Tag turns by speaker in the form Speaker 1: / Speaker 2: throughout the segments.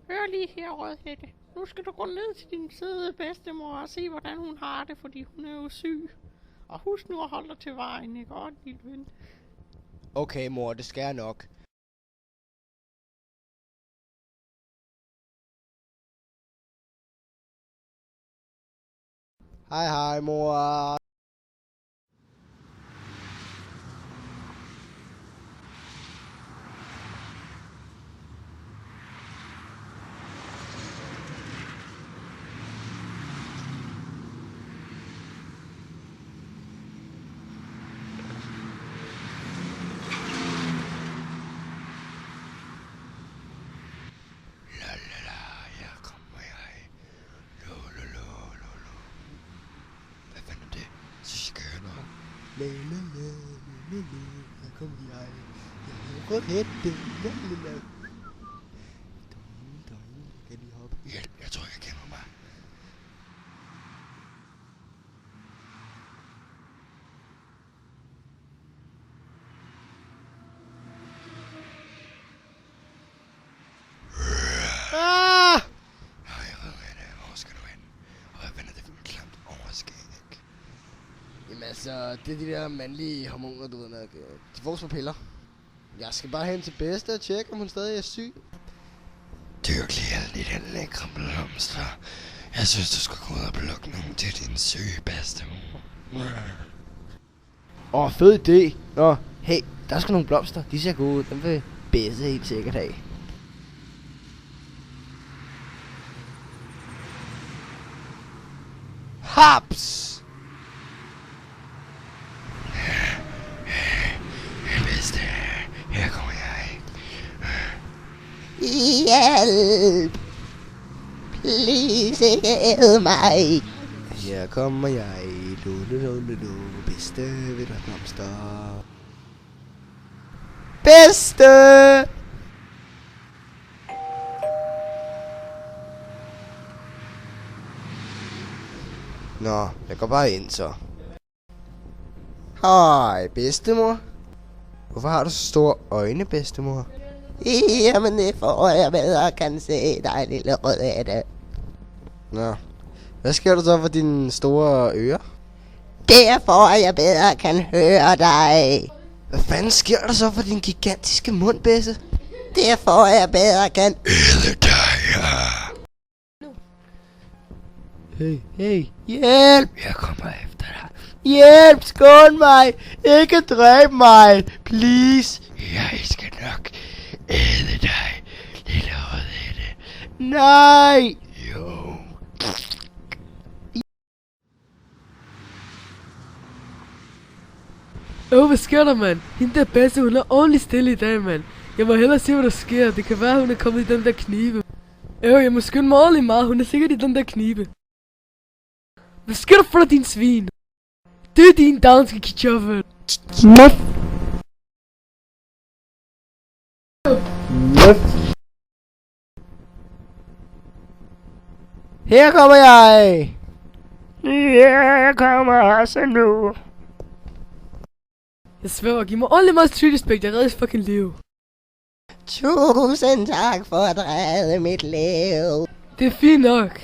Speaker 1: Hør lige her, Rødhætte. Nu skal du gå ned til din søde bedstemor og se, hvordan hun har det, fordi hun er jo syg. Og husk nu at holde dig til vejen, ikke? Og lille ven.
Speaker 2: Okay, mor, det skal jeg nok. Hej, hej, mor. Her kommer jeg. Jeg er Rødhætte. Kan lige hoppe?
Speaker 3: Hjælp, jeg tror, jeg kender mig.
Speaker 2: Ah!
Speaker 3: Hej, Rødhætte. Hvor skal du hen? Og hvad fanden er det for et klamt overskæg?
Speaker 2: Jamen altså, det er de der mandlige hormoner, du ved nok. De får på piller. Jeg skal bare hen til bedste og tjekke, om hun stadig er syg.
Speaker 3: Dyrk lige alle de der lækre blomster. Jeg synes, du skulle gå ud og plukke nogle til din syge bedstemor.
Speaker 2: Fed idé. Nå, hey, der er sgu nogle blomster. De ser gode ud. Dem vil Besse helt sikkert have. Haps!
Speaker 3: Bedste, her kommer jeg.
Speaker 4: Hjælp! Please, ikke æd mig!
Speaker 2: Her kommer jeg. Bedste vil du have blomster. Bedste! Nå, jeg går bare ind så. Hej, bedstemor. Hvorfor har du så store øjne, bedstemor?
Speaker 4: Jamen det får jeg bedre kan se dig, lille Rødhætte.
Speaker 2: Nå. Hvad sker der så for dine store ører?
Speaker 4: Derfor jeg bedre kan høre dig.
Speaker 2: Hvad fanden sker der så for din gigantiske mund, Besse?
Speaker 4: Derfor jeg bedre kan...
Speaker 3: Æde dig, ja.
Speaker 2: Hey, hjælp!
Speaker 3: Jeg kommer efter dig.
Speaker 2: Hjælp, skål mig! Ikke dræb mig, please!
Speaker 3: Jeg skal nok æde dig, lille Rødhætte.
Speaker 2: Nej!
Speaker 3: Jo.
Speaker 5: Hvad sker der, mand? Hende der Besse, hun er ordentligt stille i dag, mand. Jeg må hellere se, hvad der sker. Det kan være, hun er kommet i den der knibe. Jeg må skynde mig ordentligt meget. Hun er sikkert i den der knibe. Hvad sker der for dig, din svin? Det er din danske kartoffel.
Speaker 2: Her kommer jeg!
Speaker 1: Jeg kommer også nu.
Speaker 5: Jeg sværger, giv mig ordentligt meget street respect. Jeg redder fucking liv.
Speaker 4: Tusind tak for at redde mit liv.
Speaker 5: Det er fint nok.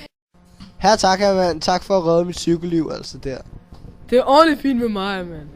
Speaker 2: Her tak, her mand. Tak for at redde mit cykelliv, altså der.
Speaker 5: Det er ordentligt fint med mig, mand.